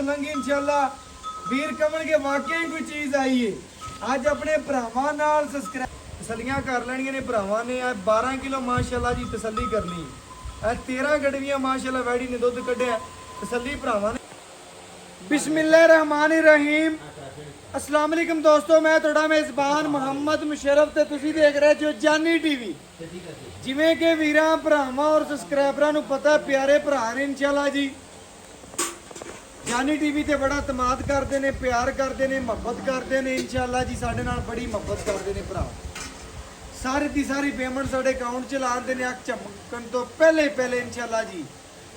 लंघी इंशाल्लाह वीर कमन के वाकई कोई चीज आई है। आज अपने भरावां नाल सब्सक्राइब तसलियां कर लेनियां ने भरावां ने। 12 किलो माशाल्लाह जी तसल्ली करनी है। 13 गड़वियां माशाल्लाह वैड़ी ने दुध कढ़िया तसल्ली भरावां ने। बिस्मिल्लाहिर्रहमानिर्रहीम। अस्सलाम वालेकुम दोस्तों, मैं थोड़ा मेज़बान मुहम्मद मुशर्रफ ते तुसी देख रहे जो जानी टीवी। जिवें कि वीरां भरावां और सबसक्राइबरां नूं पता प्यारे भरा ने इंशाल्लाह जी जानी टीवी ते बड़ा तमाद करते ने, प्यार करते ने, मुहब्बत करते ने इंशाल्लाह जी। साडे नाल बड़ी मुहब्बत करते ने भरा। सारी दी सारी पेमेंट साडे अकाउंट च लांदे ने अख चमकण तो पहले इंशाल्लाह जी।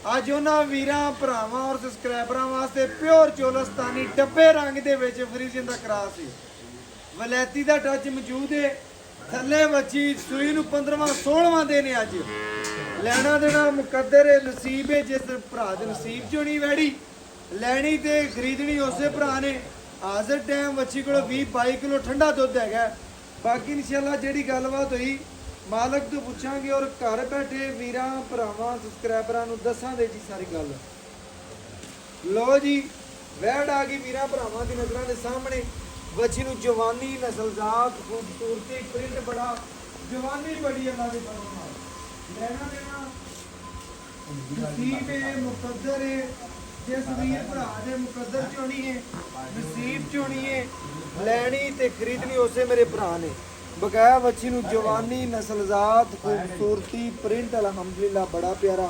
ਅੱਜ ਉਹਨਾਂ ਵੀਰਾਂ ਭਰਾਵਾਂ ਔਰ ਸਬਸਕ੍ਰਾਈਬਰਾਂ ਵਾਸਤੇ ਪਿਓਰ ਚੋਲਸਤਾਨੀ ਡੱਬੇ ਰੰਗ ਦੇ ਵਿੱਚ ਫਰੀਜ਼ਨ ਦਾ ਕਰਾਸ ਹੈ। ਵਲੈਤੀ ਦਾ ਟੱਚ ਮੌਜੂਦ ਹੈ। ਥੱਲੇ ਬੱਚੀ ਸੂਈ ਨੂੰ 15ਵਾਂ 16ਵਾਂ ਦੇ ਨੇ। ਅੱਜ ਲੈਣਾ ਦੇਣਾ ਮੁਕੱਦਰ ਹੈ, ਨਸੀਬ ਹੈ। ਜਿਸ ਭਰਾ ਦੇ ਨਸੀਬ ਚੋਂ ਨਹੀਂ ਵੈੜੀ ਲੈਣੀ ਤੇ ਖਰੀਦਣੀ ਉਸੇ ਭਰਾ ਨੇ। ਹਾਜ਼ਰ ਟਾਈਮ ਬੱਚੀ ਕੋਲ 20-22 ਕਿਲੋ ਠੰਡਾ ਦੁੱਧ ਹੈਗਾ। ਬਾਕੀ ਇਨਸ਼ਾਅੱਲਾ ਜਿਹੜੀ ਗੱਲਬਾਤ ਹੋਈ मालक तो पूछांगे और घर बैठे वीरां भरावां सबसक्राइबरां नूं दसांगे जी सारी गल। लो जी वैड़ आ गई वीरां भरावां दी नज़रां दे सामने। बच्ची नूं जवानी, नस्लजात, खूबसूरती, प्रिंट बड़ा, जवानी बड़ी अल्लाह दे फजल नाल। लेना देना नसीब है, मुकद्दर है। जिस वीर भरा दे मुकद्दर च होनी है, नसीब च होनी है। लैनी ते खरीदनी उसे मेरे भरा ने। बकाया बच्ची नूं जवानी, नस्लजात, खूबसूरती, प्रिंट अलहमदुलिल्लाह बड़ा प्यारा।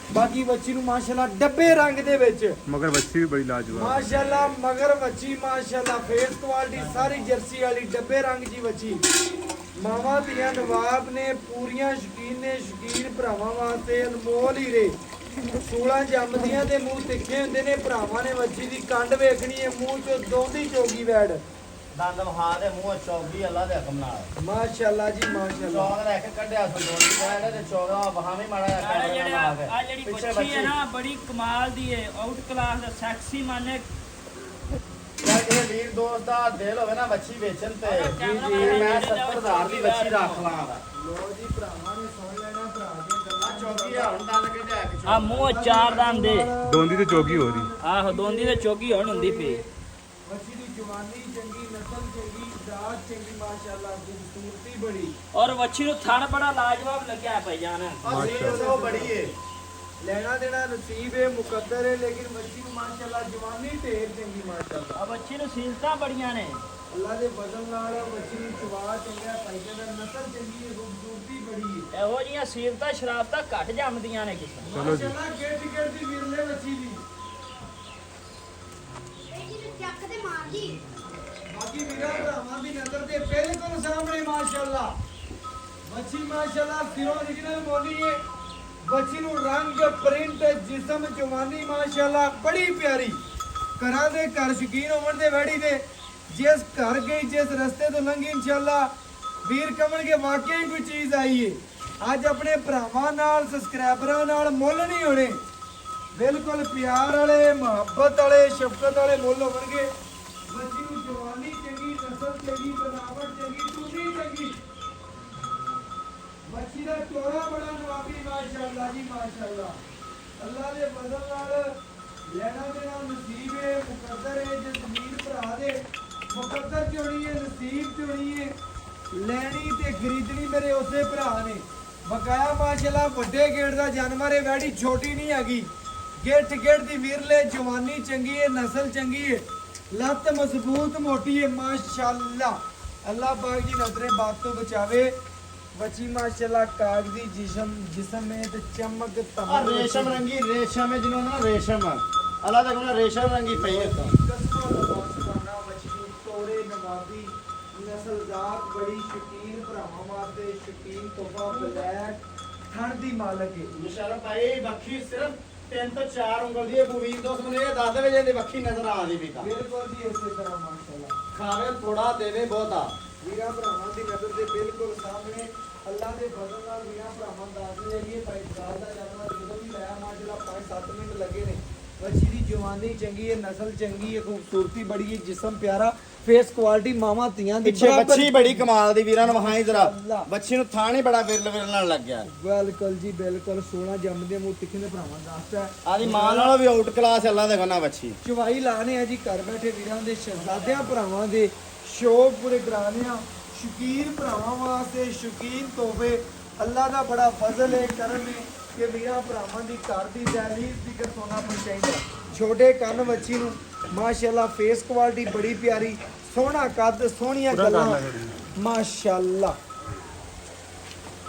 बाकी बच्ची नूं माशाल्लाह डब्बे रंग दे विच मगर बच्ची भी बड़ी लाजवाब माशाल्लाह। मगर बच्ची माशाल्लाह फेस क्वालिटी सारी जर्सी वाली डब्बे रंग जी बच्ची। मावा दियां नवाब ने पूरियां शकीन ने। शकीन भरावां वास्ते अनमोल हीरे। 16 जमदियां दे मूंह तिखे हुंदे ने। भरावां ने बच्ची दी कंड वेखनी है, मूंह चों दोंदी चोगी वैड़ दंद वहा दे मुंह चौकी अल्लाह दे हुक्म नाल माशाल्लाह जी माशाल्लाह। चौक रख कड्या संदोली बैठ ते चौका वहा भी माड़ा आ जेड़ी बच्ची है ना बड़ी कमाल दी है, आउट क्लास दा सेक्सी माने। जे वीर दोस्त दा दिल होवे ना बच्ची बेचन ते मैं 70,000 दी बच्ची रख ਲਾਂ। लो जी भरावां ने सुन लेना भरा दी गल्लां। चौकी ਹੁਣ ਦੰਦ ਕੱਢਿਆ ਇੱਕ आ मुंह चार दंद दे दोंदी ते चौकी हो रही। आहो दोंदी ते चौकी हण हुंदी पे। बच्ची दी जवानी चंगी, नस्ल चंगी, जात चंगी माशाल्लाह, खूबसूरती बड़ी। और बच्ची नु थण बड़ा लाजवाब लगया पे जान। माशाल्लाह बड़ी है। लेना देना नसीब है, मुकद्दर है। लेकिन बच्ची नु माशाल्लाह जवानी ढेर चंगी माशाल्लाह। आ बच्ची नु सीलता बड़ियां ने। अल्लाह दे फजल नाल बच्ची नु चवा चंगा, पैसे दा नस्ल चंगी है, खूबसूरती बड़ी है। ਇਹੋ ਜੀਆਂ ਸੀਲਤਾ ਸ਼ਰਾਬਤਾ ਘਟ ਜੰਮਦੀਆਂ ਨੇ ਕਿਸੇ। चलो जी माशाल्लाह गेट गेट दी विरले बच्ची दी। बाकी वीरा भरावां दी नजर दे बिल्कुल सामने माशाल्लाह बच्ची माशाल्लाह सिरों ओरिजिनल बोली है। बच्ची नु रंग, प्रिंट, जिस्म, जवानी माशाल्लाह बड़ी प्यारी। घरां दे घर शकीन होवन दे वैड़ी दे जिस घर गई जिस रस्ते तो लंघी इंशाल्लाह वीर कमन के वाकई कोई चीज आई है। आज अपने भरावां नाल सबसक्राइबरां नाल मुੱਲ नहीं होने। बिल्कुल प्यार वाले, मुहब्बत वाले, शफकत वाले मुੱਲ होणगे। बच्ची नु जवानी चंगी, नस्ल चंगी, बनावट चंगी, टूटी चंगी। बच्ची दा चोरा बड़ा नवाबी माशाल्लाह जी माशाल्लाह। अल्लाह दे फजल नाल लेना देना नसीब है, मुकद्दर है। जिस वीर भरा दे मुकद्दर च होनी है, नसीब च होनी है। लेनी ते खरीदनी मेरे उसे भरा ने। बकाया माशाल्लाह वड्डे गेट दा जानवर है, वैड़ी छोटी नहीं हैगी। गेट गेट दी विरले, जवानी चंगी है, नस्ल चंगी है, लत मजबूत मोटी है माशाल्लाह। अल्लाह पाक जी नजरे बात तो बचावे। बच्ची माशाल्लाह कागजी जिस्म में तो चमक और रेशम रंगी रेशम है जिन्होंने ना रेशम अल्लाह तक ना रेशम रंगी पई है तो तोरे नवाबी नस्लजात बड़ी शकीन भरावां वास्ते शकीन तोहफा ब्लैक ठंड दी मालक है मुशर्रफ भाई बखी सिर्फ 3 ਤੋਂ 4 ਉਂਗਲ ਦੀ ਬੂਵੀਰ ਦੋਸਤ ਮੈਨੂੰ ਇਹ ਦੱਸ ਦੇਵੇ ਜੇ ਦੀ ਵੱਖੀ ਨਜ਼ਰ ਆ ਜਾਵੇ ਤਾਂ बिल्कुल जी इसी तरह माशाल्लाह ਖਾਵੇ ਥੋੜਾ ਦੇਵੇ ਬਹੁਤਾ वीरा भरावां दी नजर दे बिल्कुल सामने अल्लाह दे फजल नाल वीरा भरावां दा दे जाइए भाई साल दा जानवर ਜਦੋਂ ਵੀ ਲਾਇਆ ਮਾਸ਼ਾਅल्लाह 5-7 ਮਿੰਟ ਲੱਗੇ ਨੇ ਬੱਚੀ ਦੀ ਜਵਾਨੀ ਚੰਗੀ ਹੈ, ਨਸਲ ਚੰਗੀ ਹੈ, ਖੂਬਸੂਰਤੀ ਬੜੀ ਹੈ, ਜਿਸਮ ਪਿਆਰਾ, ਫੇਸ ਕੁਆਲਿਟੀ ਮਾਵਾਂ ਧੀਆਂ ਦੀ ਪਿੱਛੇ ਬਰਾਬਰ। ਬੱਚੀ ਬੜੀ ਕਮਾਲ ਦੀ ਵੀਰਾਂ ਨੂੰ ਵਹਾਈ ਜਰਾ ਅੱਲਾ। ਬੱਚੀ ਨੂੰ ਥਾਣੇ ਬੜਾ ਵਿਰਲ ਨਾਲ ਲੱਗ ਗਿਆ ਬਿਲਕੁਲ ਜੀ ਬਿਲਕੁਲ 16 ਜੰਮਦੇ ਮੂੰਹ ਤਿੱਖੇ ਦੇ ਭਰਾਵਾਂ ਦਾ ਦੱਸਦਾ ਆਦੀ ਮਾਂ ਨਾਲੋਂ ਵੀ ਆਊਟ ਕਲਾਸ ਅੱਲਾ ਦੇ ਗਨਾ ਬੱਚੀ ਚਵਾਈ ਲਾਣੇ ਆ ਜੀ ਘਰ ਬੈਠੇ ਵੀਰਾਂ ਦੇ ਸ਼ਹਿਜ਼ਾਦਿਆਂ ਭਰਾਵਾਂ ਦੇ ਸ਼ੌਕ ਪੂਰੇ ਕਰਾਣੇ ਆ ਸ਼ੌਕੀਨ ਭਰਾਵਾਂ ਵਾਸਤੇ ਸ਼ੌਕੀਨ ਤੋਹਫੇ ਅੱਲਾ ਦਾ ਬੜਾ ਫਜ਼ਲ ਹੈ ਕਰਮ ਹੈ ਕਿ ਵੀਰਾਂ ਭਰਾਵਾਂ ਦੀ ਘਰ ਦੀ ਦਹਲੀਜ਼ ਦੀ ਸੋਨਾ ਪਹੁੰਚਾਈਦਾ ਛੋਟੇ ਕੰਨ ਬੱਚੀ ਨੂੰ ਮਾਸ਼ਾਅੱਲਾ ਫੇਸ ਕੁਆਲਿਟੀ ਬੜੀ ਪਿਆਰੀ ਸੋਹਣਾ ਕੱਦ ਸੋਹਣੀਆਂ ਗੱਲਾਂ ਮਾਸ਼ਾਅੱਲਾ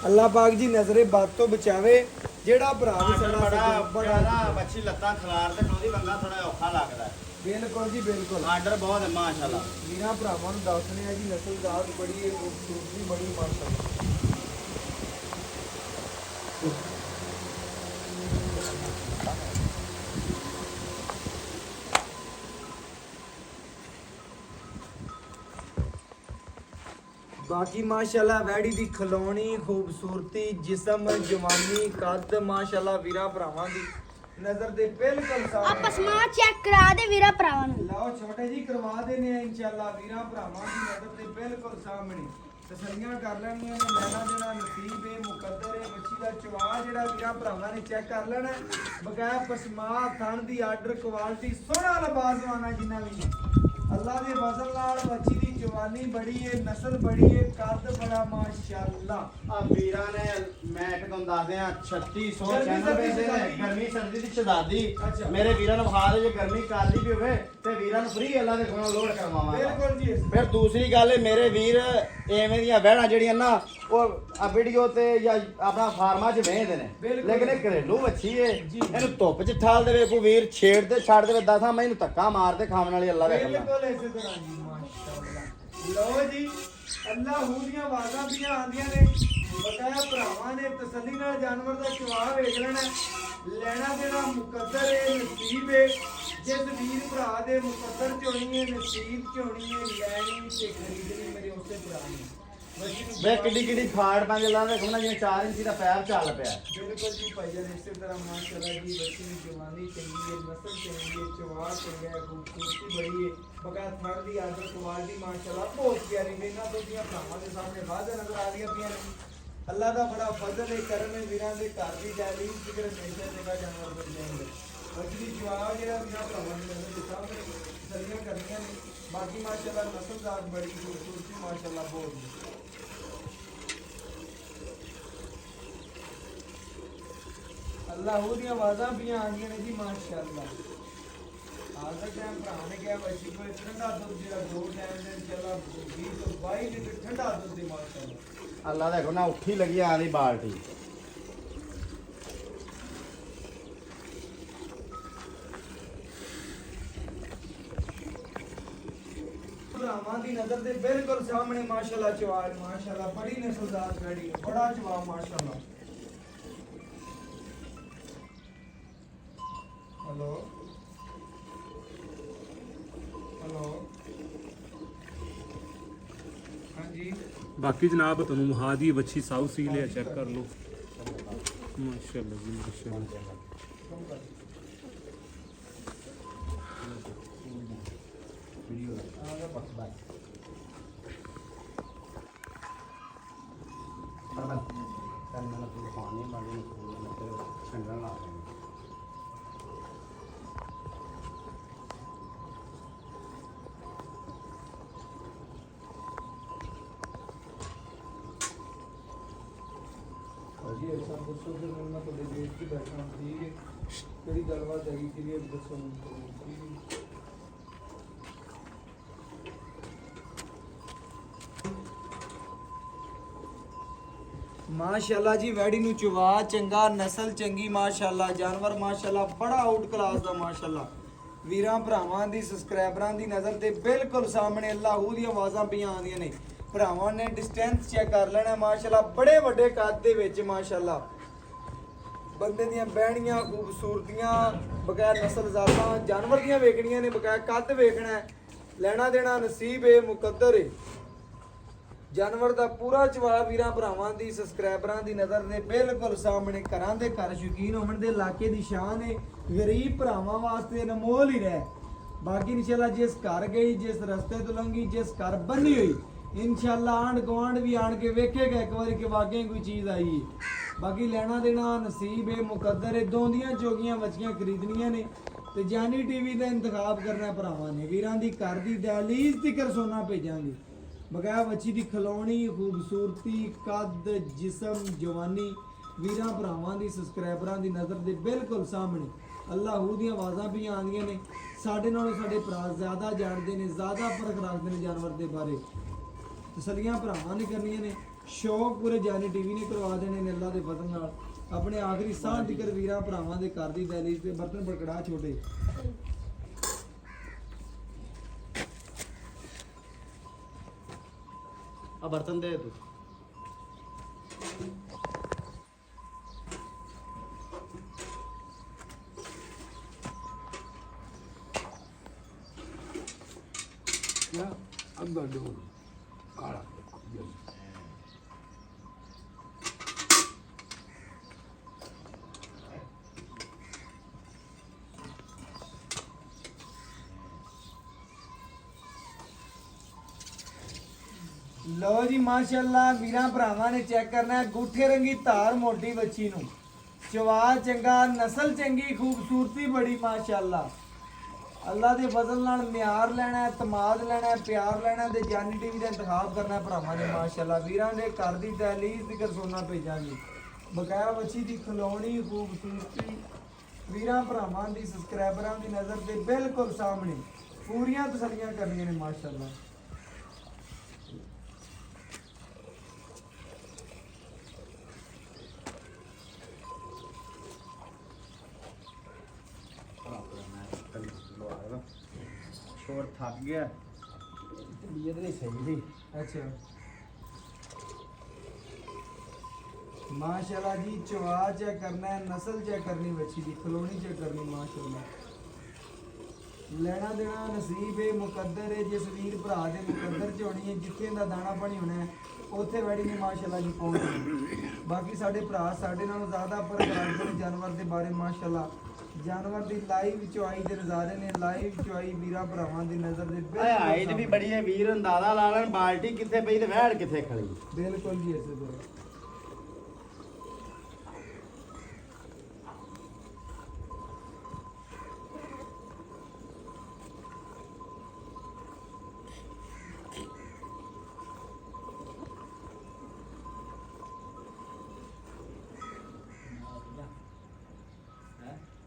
ਅੱਲਾ ਪਾਕ ਜੀ ਨਜ਼ਰੇ ਬਾਤ ਤੋਂ ਬਚਾਵੇ ਜਿਹੜਾ ਭਰਾ ਵੀ ਸਾਡਾ ਬੜਾ ਬੱਚੀ ਲੱਤਾਂ ਖਲਾਰ ਤੇ ਉਹਦੀ ਬੰਦਾ ਥੋੜਾ ਔਖਾ ਲੱਗਦਾ ਬਿਲਕੁਲ ਜੀ ਬਿਲਕੁਲ ਆਰਡਰ ਬਹੁਤ ਹੈ ਮਾਸ਼ਾਅੱਲਾ ਵੀਰਾਂ ਭਰਾਵਾਂ ਨੂੰ ਦੱਸਣੇ ਆ ਜੀ ਨਸਲਦਾਰ ਬੜੀ ਹੈ ਖੂਬਸੂਰਤੀ ਬੜੀ ਮਾਸ਼ਾਅੱਲਾ ਬਾਕੀ ਮਾਸ਼ਾਅੱਲਾ ਵੈੜੀ ਦੀ ਖਲੋਣੀ ਖੂਬਸੂਰਤੀ ਜਿਸਮ ਜਵਾਨੀ ਕੱਦ ਮਾਸ਼ਾਅੱਲਾ ਵੀਰਾਂ ਭਰਾਵਾਂ ਦੀ ਨਜ਼ਰ ਦੇ ਬਿਲਕੁਲ ਸਾਹਮਣੇ ਆਪਾਂ ਸਮਾਂ ਚੈੱਕ ਕਰਾ ਦੇ ਵੀਰਾ ਭਰਾਵਾਂ ਨੂੰ ਲਓ ਛੋਟੇ ਜੀ ਕਰਵਾ ਦੇਨੇ ਆ ਇਨਸ਼ਾਅੱਲਾ ਵੀਰਾਂ ਭਰਾਵਾਂ ਦੀ ਨਜ਼ਰ ਦੇ ਬਿਲਕੁਲ ਸਾਹਮਣੇ ਤਸੱਲੀਆਂ ਕਰ ਲੈਣੀਆਂ ਨੇ ਲੈਣਾ ਜਿਹੜਾ ਨਸੀਬ ਹੈ ਮੁਕੱਦਰ ਹੈ ਬੱਚੀ ਦਾ ਚਵਾ ਜਿਹੜਾ ਵੀਰਾਂ ਭਰਾਵਾਂ ਨੇ ਚੈੱਕ ਕਰ ਲੈਣਾ ਬਗੈਰ ਪਸਮਾ ਥਣ ਦੀ ਆਰਡਰ ਕੁਆਲਿਟੀ ਸੋਹਣਾ ਲਿਬਾਸ ਆਣਾ ਜਿੰਨਾ ਵੀ ਅੱਲਾ ਦੇ ਫਜ਼ਲ ਨਾਲ ਬੱਚੀ ਦੀ ਜਵਾਨੀ ਬੜੀ ਹੈ ਨਸਲ ਬੜੀ ਹੈ ਕੱਦ ਬੜਾ ਮਾਸ਼ਾਅੱਲਾ ਆ ਵੀਰਾਂ ਨੇ ਮੈਂ ਇੱਕ ਤੁਹਾਨੂੰ ਦੱਸਦੇ ਆ 3600 ਗਰਮੀ ਚੈਨਲ ਸਰਦੀ ਵੇਚਦੇ ਨੇ ਸ਼ਹਿਜ਼ਾਦੀ। ਗਰਮੀ ਸਰਦੀ ਦੀ ਸ਼ਹਿਜ਼ਾਦੀ ਅੱਛਾ। ਮੇਰੇ ਵੀਰਾਂ ਨੂੰ ਵਿਖਾ ਦੇ ਜੇ ਗਰਮੀ ਕਰਦੀ ਵੀ ਹੋਵੇ ਤੇ ਵੀਰਾਂ ਨੂੰ ਫ੍ਰੀ ਅੱਲਾ ਦੇ ਕੋਲੋਂ ਲੋਡ ਕਰਵਾਵਾਂਗਾ ਬਿਲਕੁਲ ਜੀ ਫਿਰ ਦੂਸਰੀ ਗੱਲ ਹੈ ਮੇਰੇ ਵੀਰ ਐਵੇਂ ਦੀਆਂ ਵਹਿਣਾ ਜਿਹੜੀਆਂ ਨਾ ਉਹ ਆ ਵੀਡੀਓ ਤੇ ਜਾਂ ਆਪਣਾ ਫਾਰਮਾਂ 'ਚ ਵੇਚਦੇ ਨੇ ਬਿਲਕੁਲ। ਲੇਕਿਨ ਇਹ ਘਰੇਲੂ ਵੱਛੀ ਏ ਜੀ। ਇਹਨੂੰ ਧੁੱਪ 'ਚ ਠਾਲ ਦੇਵੇ ਕੋਈ ਵੀਰ ਛੇੜ ਤੇ ਛੱਡ ਦੇਵੇ ਦਸਾਂ ਮੈਂ ਇਹਨੂੰ ਧੱਕਾ ਮਾਰ ਤੇ ਖਾਣ ਵਾਲੀ ਅੱਲਾ ਦਾ ਕਰਨਾ ਬਿਲਕੁਲ ਇਸੇ ਤਰ੍ਹਾਂ ਜੀ ਮਾਸ਼ਾਅੱਲਾ ਲਓ ਜੀ ਅੱਲਾ ਹੂ ਦੀਆਂ ਆਵਾਜ਼ਾਂ ਵੀ ਆਉਂਦੀਆਂ ਨੇ ਬਕਾਇਆ ਭਰਾਵਾਂ ਨੇ ਤਸੱਲੀ ਨਾਲ ਜਾਨਵਰ ਦਾ ਚਵਾ ਵੇਚ ਲੈਣਾ ਦੇਣਾ ਮੁਕੱਦਰ ਹੈ ਨਸੀਬ ਹੈ ਜਿਸ ਵੀਰ ਭਰਾ ਦੇ ਮੁਕੱਦਰ ਚ ਹੋਣੀ ਹੈ ਨਸੀਬ ਚ ਹੋਣੀ ਹੈ ਲੈਣੀ ਤੇ ਖਰੀਦਣੀ ਮੇਰੇ ਉਸੇ ਭਰਾ ਨੇ ਵੇ ਕਿੱਡੀ ਕਿੱਡੀ ਫਾੜ ਪੰਜ ਅੱਲਾ ਦੇ ਕੋਨਾ ਜਿਵੇਂ 4 ਇੰਚੀ ਦਾ ਪੈਰ ਚੱਲ ਪਿਆ ਬਿਲਕੁਲ ਜੀ ਭਾਈਜਾਨ ਇਸੇ ਤਰ੍ਹਾਂ ਮਾਸ਼ਾਅੱਲਾ ਜੀ ਬੱਚੀ ਦੀ ਜਵਾਨੀ ਚੰਗੀ ਹੈ ਨਸਲ ਚੰਗੀ ਹੈ ਚਵਾ ਚੰਗਾ ਹੈ ਖੂਬਸੂਰਤੀ ਬੜੀ ਹੈ ਬਗਾ ਥੜ ਦੀ ਆਦਰ ਕੁਆਲਿਟੀ ਮਾਸ਼ਾਅੱਲਾ ਬਹੁਤ ਪਿਆਰੀ ਨੇ ਇਹਨਾਂ ਦੋਆਂ ਭਰਾਵਾਂ ਦੇ ਸਾਹਮਣੇ ਵਾਜ਼ਾ ਨਜ਼ਰ ਆ ਰਹੀਆਂ ਪਈਆਂ ਨੇ ਅੱਲਾ ਦਾ ਬੜਾ ਫਜ਼ਲ ਹੈ ਕਰਮ ਹੈ ਵੀਰਾਂ ਦੇ ਘਰ ਦੀ ਜਾਲੀ ਜ਼ਿਕਰ ਹਮੇਸ਼ਾ ਜਗ੍ਹਾ ਜਾਨਵਰ ਬਣ ਜਾਂਦੇ ਬੱਚੀ ਦੀ ਜਵਾਬ ਜਿਹੜਾ ਵੀਰਾਂ ਭਰਾਵਾਂ ਦੇ ਨਜ਼ਰ ਦੇ ਸਾਹਮਣੇ ਸਰੀਆਂ ਕਰਨੀਆਂ ਨੇ ਬਾਕੀ ਮਾਸ਼ਾਅੱਲਾ ਨਸਲਦਾਰ ਬੜੀ ਖੂਬਸੂਰਤੀ ਮਾਸ਼ਾਅੱਲਾ ਬਹੁਤ ਅੱਲਾਹ ਦੀਆਂ ਆਵਾਜ਼ਾਂ ਵੀ ਆਉਂਦੀਆਂ ਨੇ ਜੀ ਮਾਸ਼ਾਅੱਲਾ ਹਾਲ ਤੱਕ ਟਾਈਮ ਭਰਾ ਨੇ ਕਿਹਾ ਬੱਚੀ ਕੋਲ ਠੰਡਾ ਦੁੱਧ ਜਿਹੜਾ 2 ਟਾਈਮ ਦੇ ਚੱਲਾ 20 ਤੋਂ 22 ਲੀਟਰ ਠੰਡਾ ਦੁੱਧ ਦੇ ਮਾਸ਼ਾਅੱਲਾ ਅੱਲਾ ਦੇਖੋ ਨਾ ਉੱਠੀ ਲੱਗੀ ਆਂਦੀ ਬਾਲਟੀ ਭਰਾਵਾਂ ਦੀ ਨਜ਼ਰ ਦੇ ਬਿਲਕੁਲ ਸਾਹਮਣੇ ਮਾਸ਼ਾਅੱਲਾ ਚਵਾਲ ਮਾਸ਼ਾਅੱਲਾ ਬੜੀ ਨਸਲਦਾਰ ਬੈੜੀ ਬੜਾ ਜਵਾਬ ਮਾਸ਼ਾਅੱਲਾ हेलो हेलो हाँ जी बाकी जनाब ਤੁਹਾਨੂੰ ਮਹਾ ਦੀ ਵੱਛੀ ਸਾਊ ਸੀ ਲਿਆ ਚੈੱਕ ਕਰ ਲਓ ਮਾਸ਼ਾਅੱਲਾ ਜੀ ਮਾਸ਼ਾਅੱਲਾ जी ऐसा दसो फिर मैं थोड़े देर की बैठा ठीक है केड़ी गलबात हैगी क्लियर दसो माशाअल्लाह जी वैडी नु चवा चंगा नस्ल चंगी माशाअल्लाह जानवर माशाअल्लाह बड़ा आउट क्लास दा माशाअल्लाह ਵੀਰਾਂ ਭਰਾਵਾਂ ਦੀ ਸਬਸਕ੍ਰਾਈਬਰਾਂ ਦੀ ਨਜ਼ਰ ਦੇ ਬਿਲਕੁਲ ਸਾਹਮਣੇ ਅੱਲਾਹੂ ਦੀਆਂ ਆਵਾਜ਼ਾਂ ਪਈਆਂ ਆਉਂਦੀਆਂ ਨੇ ਭਰਾਵਾਂ ਨੇ ਡਿਸਟੈਂਸ ਚੈੱਕ ਕਰ ਲੈਣਾ ਮਾਸ਼ਾਅੱਲਾ ਬੜੇ ਵੱਡੇ ਕੱਦ ਦੇ ਵਿੱਚ ਮਾਸ਼ਾਅੱਲਾ ਬੰਦੇ ਦੀਆਂ ਬਹਿਣੀਆਂ ਖੂਬਸੂਰਤੀਆਂ ਬਗੈਰ ਨਸਲ ਜ਼ਾਤਾਂ ਜਾਨਵਰ ਦੀਆਂ ਵੇਖਣੀਆਂ ਨੇ ਬਗੈਰ ਕੱਦ ਵੇਖਣਾ ਲੈਣਾ ਦੇਣਾ ਨਸੀਬ ਹੈ ਮੁਕੱਦਰ ਹੈ ਜਾਨਵਰ ਦਾ ਪੂਰਾ ਚਵਾ ਵੀਰਾਂ ਭਰਾਵਾਂ ਦੀ ਸਬਸਕ੍ਰਾਈਬਰਾਂ ਦੀ ਨਜ਼ਰ ਦੇ ਬਿਲਕੁਲ ਸਾਹਮਣੇ, ਘਰਾਂ ਦੇ ਘਰ ਸ਼ੌਕੀਨ ਹੋਣ ਦੇ ਇਲਾਕੇ ਦੀ ਸ਼ਾਨ ਹੈ, ਗਰੀਬ ਭਰਾਵਾਂ ਵਾਸਤੇ ਅਨਮੋਲ ਹੀ ਰਹਿ। ਬਾਕੀ ਇਨਸ਼ਾਅੱਲਾ ਜਿਸ ਘਰ ਗਈ, ਜਿਸ ਰਸਤੇ ਤੋਂ ਲੰਘੀ, ਜਿਸ ਘਰ ਬੰਨੀ ਹੋਈ, ਇਨਸ਼ਾਅੱਲਾ ਆਂਢ ਗੁਆਂਢ ਵੀ ਆਣ ਕੇ ਵੇਖੇਗਾ ਇੱਕ ਵਾਰੀ ਕਿ ਵਾਕਈ ਕੋਈ ਚੀਜ਼ ਆਈ ਹੈ। ਬਾਕੀ ਲੈਣਾ ਦੇਣਾ ਨਸੀਬ ਹੈ, ਮੁਕੱਦਰ ਹੈ। ਦੋਂਦੀਆਂ ਚੋਗੀਆਂ ਬੱਚੀਆਂ ਖਰੀਦਣੀਆਂ ਨੇ ਤੇ ਜਾਨੀ ਟੀਵੀ ਦਾ ਇੰਤਖਾਬ ਕਰਨਾ ਭਰਾਵਾਂ ਨੇ। ਵੀਰਾਂ ਦੀ ਘਰ ਦੀ ਦਹਲੀਜ਼ ਤੀਕਰ ਸੋਨਾ ਭੇਜਾਂਗੇ। ਬਗੈਰ ਬੱਚੀ ਦੀ ਖਲੋਣੀ, ਖੂਬਸੂਰਤੀ, ਕੱਦ, ਜਿਸਮ, ਜਵਾਨੀ ਵੀਰਾਂ ਭਰਾਵਾਂ ਦੀ ਸਬਸਕ੍ਰਾਈਬਰਾਂ ਦੀ ਨਜ਼ਰ ਦੇ ਬਿਲਕੁਲ ਸਾਹਮਣੇ। ਅੱਲਾਹੂ ਦੀਆਂ ਆਵਾਜ਼ਾਂ ਵੀ ਆਉਂਦੀਆਂ ਨੇ। ਸਾਡੇ ਨਾਲੋਂ ਸਾਡੇ ਭਰਾ ਜ਼ਿਆਦਾ ਜਾਣਦੇ ਨੇ, ਜ਼ਿਆਦਾ ਫਰਕ ਰੱਖਦੇ ਨੇ ਜਾਨਵਰ ਦੇ ਬਾਰੇ। ਤਸੱਲੀਆਂ ਭਰਾਵਾਂ ਨੇ ਕਰਨੀਆਂ ਨੇ, ਸ਼ੌਕ ਪੂਰੇ ਜਾਨੀ ਟੀਵੀ ਨੇ ਕਰਵਾ ਦੇਣੇ ਨੇ ਅੱਲਾ ਦੇ ਫਜ਼ਲ ਨਾਲ। ਆਪਣੇ ਆਖਰੀ ਸਾਹ ਤੀਕਰ ਵੀਰਾਂ ਭਰਾਵਾਂ ਦੇ ਘਰ ਦੀ ਦਹਲੀਜ਼ ਤੇ ਬਰਤਨ ਬੜਕੜਾ ਛੋਟੇ। ਆ ਬਰਤਨ ਦੇ ਤੂੰ। ਅੱਗਾ ਦੋ ਕਾਲਾ ਲਓ ਜੀ ਮਾਸ਼ਾਅੱਲਾ ਵੀਰਾਂ ਭਰਾਵਾਂ ਨੇ ਚੈੱਕ ਕਰਨਾ ਹੈ ਗੂਠੇ ਰੰਗੀ ਧਾਰ ਮੋਟੀ ਬੱਚੀ ਨੂੰ। ਚਵਾ ਚੰਗਾ, ਨਸਲ ਚੰਗੀ, ਖੂਬਸੂਰਤੀ ਬੜੀ ਮਾਸ਼ਾਅੱਲਾ। ਅੱਲਾ ਦੇ ਫਜ਼ਲ ਨਾਲ ਮਿਆਰ ਲੈਣਾ ਹੈ, ਤਮਾਦ ਲੈਣਾ ਹੈ, ਪਿਆਰ ਲੈਣਾ ਹੈ ਤੇ ਜਾਨੀ ਟੀਵੀ ਦਾ ਇੰਤਖਾਬ ਕਰਨਾ ਹੈ ਭਰਾਵਾਂ ਨੇ ਮਾਸ਼ਾਅੱਲਾ। ਵੀਰਾਂ ਦੇ ਘਰ ਦੀ ਦਹਲੀਜ਼ ਤੀਕਰ ਸੋਨਾ ਭੇਜਾਂਗੇ। ਬਕਾਇਆ ਬੱਚੀ ਦੀ ਖਲੋਣੀ, ਖੂਬਸੂਰਤੀ ਵੀਰਾਂ ਭਰਾਵਾਂ ਦੀ ਸਬਸਕ੍ਰਾਈਬਰਾਂ ਦੀ ਨਜ਼ਰ ਦੇ ਬਿਲਕੁਲ ਸਾਹਮਣੇ। ਪੂਰੀਆਂ ਤਸੱਲੀਆਂ ਕਰਨੀਆਂ ਨੇ ਮਾਸ਼ਾਅੱਲਾ। ਸ਼ੋਰ ਥੱਕ ਗਿਆ, ਤਬੀਅਤ ਨਹੀਂ ਸਹੀ ਸੀ। ਅੱਛਾ ਮਾਸ਼ਾਅੱਲਾ ਜੀ, ਚਵਾ ਚੈੱਕ ਕਰਨਾ ਹੈ, ਨਸਲ ਚੈੱਕ ਕਰਨੀ ਬੱਚੀ ਦੀ, ਖਲੋਣੀ ਚੈੱਕ ਕਰਨੀ ਮਾਸ਼ਾਅੱਲਾ। ਲੈਣਾ ਦੇਣਾ ਨਸੀਬ ਹੈ, ਮੁਕੱਦਰ ਹੈ। ਜਿਸ ਵੀਰ ਭਰਾ ਦੇ ਮੁਕੱਦਰ ਚ ਹੋਣੀ ਹੈ, ਜਿੱਥੇ ਦਾ ਦਾਣਾ ਪਾਣੀ ਹੋਣਾ ਹੈ ਉੱਥੇ ਵੈੜੀ ਨੇ ਮਾਸ਼ਾਅੱਲਾ ਜੀ ਪਹੁੰਚਣੀ। ਬਾਕੀ ਸਾਡੇ ਭਰਾ ਸਾਡੇ ਨਾਲੋਂ ਜ਼ਿਆਦਾ ਫਰਕ ਰੱਖਦੇ ਨੇ ਜਾਨਵਰ ਦੇ ਬਾਰੇ ਮਾਸ਼ਾਅੱਲਾ। ਜਾਨਵਰ ਦੀ ਲਾਈਵ ਚੁਆਈ ਦੇ ਨਜ਼ਾਰੇ ਨੇ, ਲਾਈਵ ਚੁਆਈ ਵੀਰਾਂ ਭਰਾਵਾਂ ਦੀ ਨਜ਼ਰ ਦੇ ਬਿਲਕੁਲ ਹਾਈਟ ਵੀ ਸਾਹਮਣੇ। ਬੜੀ ਹੈ, ਵੀਰ ਅੰਦਾਜ਼ਾ ਲਾ ਲੈਣ ਬਾਲਟੀ ਕਿੱਥੇ ਪਈ ਤੇ ਵਹਿੜ ਕਿੱਥੇ ਖੜੀ। ਬਿਲਕੁਲ ਜੀ ਇਸੇ ਤਰ੍ਹਾਂ।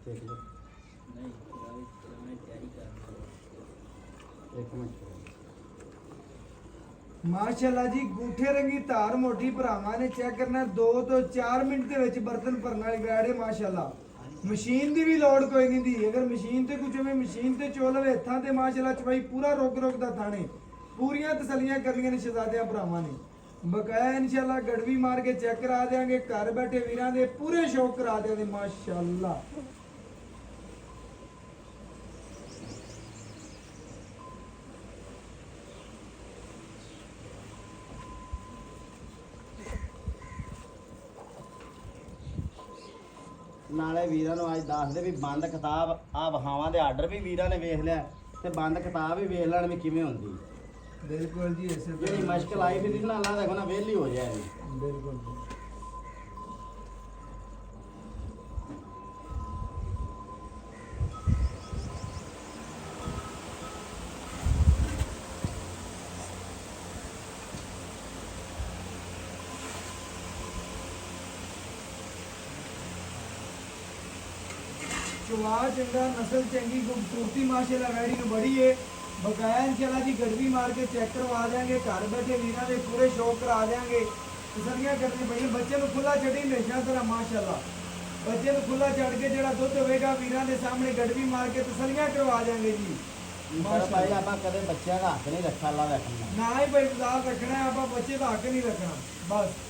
ਦੇਖ ਲਓ ਨਹੀਂ ਪੁਰਾਣੀ ਤਿਆਰੀ ਕਰ ਇੱਕ ਮਿੰਟ। ਮਾਸ਼ਾਅੱਲਾ ਜੀ, ਗੂਠੇ ਰੰਗੀ ਧਾਰ ਮੋਟੀ ਭਰਾਵਾਂ ਨੇ ਚੈੱਕ ਕਰਨਾ 2 ਤੋਂ 4 ਮਿੰਟ ਦੇ ਵਿੱਚ ਬਰਤਨ ਭਰਨ ਵਾਲੀ ਵੈੜ ਹੈ ਮਾਸ਼ਾਅੱਲਾ। ਮਸ਼ੀਨ ਦੀ ਵੀ ਲੋੜ ਕੋਈ ਨਹੀਂ ਦੀ। ਅਗਰ ਮਸ਼ੀਨ ਤੇ ਕੁਝ ਹੋਵੇ ਮਸ਼ੀਨ ਤੇ ਚੋ ਲਵੇ ਹੱਥਾਂ ਤੇ ਮਾਸ਼ਾਅੱਲਾ ਚਵਾਈ ਪੂਰਾ ਰੁਕ ਦਾ ਥਾਣੇ। ਪੂਰੀਆਂ ਤਸੱਲੀਆਂ ਕਰਨੀਆਂ ਨੇ ਸ਼ਹਜ਼ਾਦਿਆਂ ਭਰਾਵਾਂ ਨੇ। ਬਕਾਇਆ ਇਨਸ਼ਾਅੱਲਾ ਗੜਵੀ ਮਾਰ ਕੇ ਚੈੱਕ ਕਰਾ ਦੇਾਂਗੇ। ਘਰ ਬੈਠੇ ਵੀਰਾਂ ਦੇ ਪੂਰੇ ਸ਼ੌਕ ਕਰਾ ਦੇਾਂਗੇ ਮਾਸ਼ਾਅੱਲਾ। ਨਾਲੇ ਵੀਰਾਂ ਨੂੰ ਅੱਜ ਦੱਸ ਦੇ ਵੀ ਬੰਦ ਕਿਤਾਬ ਆ ਵਹਾਵਾਂ ਦੇ ਆਰਡਰ ਵੀ ਵੀਰਾਂ ਨੇ ਵੇਖ ਲਿਆ ਤੇ ਬੰਦ ਕਿਤਾਬ ਵੀ ਵੇਖ ਲੈਣ ਵੀ ਕਿਵੇਂ ਹੁੰਦੀ। ਬਿਲਕੁਲ ਜੀ ਇਸੇ ਤਰ੍ਹਾਂ। ਜਿਹੜੀ ਮੁਸ਼ਕਲ ਆਈ ਫਿਰ ਨਾ ਅੱਲਾ ਦੇਖੋ ਨਾ ਵਿਹਲੀ ਹੋ ਜਾਏ। ਬਿਲਕੁਲ चुवा चंगा, नस्ल चंगी, खूबसूरती माशाल्लाह वैड़ी ਨੂੰ बड़ी है। बकाया इंशाल्लाह जी गड़वी मार के चेक करवा देंगे। घर बैठे वीरां दे पूरे शौक करा देंगे। तसलियां करनी पई। बच्चे ਨੂੰ खुला छड़ी हमेशा तरह माशाल्लाह। बच्चे ਨੂੰ खुला छड़ के ਜਿਹੜਾ ਦੁੱਧ ਹੋਵੇਗਾ ਵੀਰਾਂ ਦੇ ਸਾਹਮਣੇ ਗੜਵੀ ਮਾਰ ਕੇ ਤਸਲੀਆਂ ਕਰਵਾ ਦੇंगे ਜੀ। ਭਾਈ ਆਪਾਂ ਕਦੇ ਬੱਚਿਆਂ ਦਾ ਹੱਕ ਨਹੀਂ ਰੱਖਾ ਅੱਲਾ ਰੱਖਣਾ। ਨਾ ਹੀ ਭਾਈ ਖਿਲਾਫ ਰੱਖਣਾ ਹੈ, ਆਪਾਂ ਬੱਚੇ ਦਾ ਹੱਕ ਨਹੀਂ ਰੱਖਣਾ ਬਸ।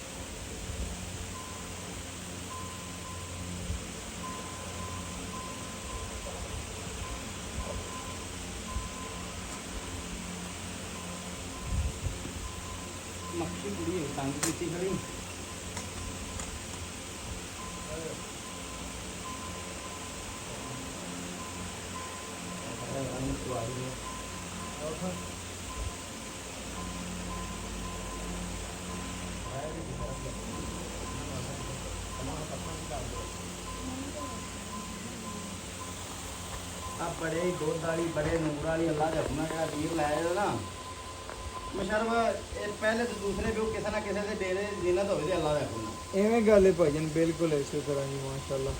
ਮੱਖੀ ਛੋਟੀ ਕੁੜੀ ਹੈ ਤੰਗ ਕੀਤੀ ਖੜੀ ਆ ਬੜੇ ਹੀ ਦੁੱਧ ਵਾਲੀ ਬੜੇ ਨੂਰ ਵਾਲੀ ਅੱਲਾ ਦੇ ਹੁਕਮ ਨਾਲ ਵੀਰ ਲੈ ਜਾਓ ਨਾ ਮਸ਼ਰਬ ਇਹ ਪਹਿਲੇ ਤੇ ਦੂਸਰੇ ਵੀ ਕਿਸੇ ਨਾ ਕਿਸੇ ਦੇ ਡੇਰੇ ਜਿੰਨਤ ਹੋਵੇ ਤੇ ਅੱਲਾ ਦੇ ਹੁਕਮ ਨਾਲ ਐਵੇਂ ਗੱਲ ਹੈ ਭਾਈਜਨ ਬਿਲਕੁਲ ਇਸੇ ਤਰ੍ਹਾਂ ਹੀ ਮਾਸ਼ਾਅੱਲਾ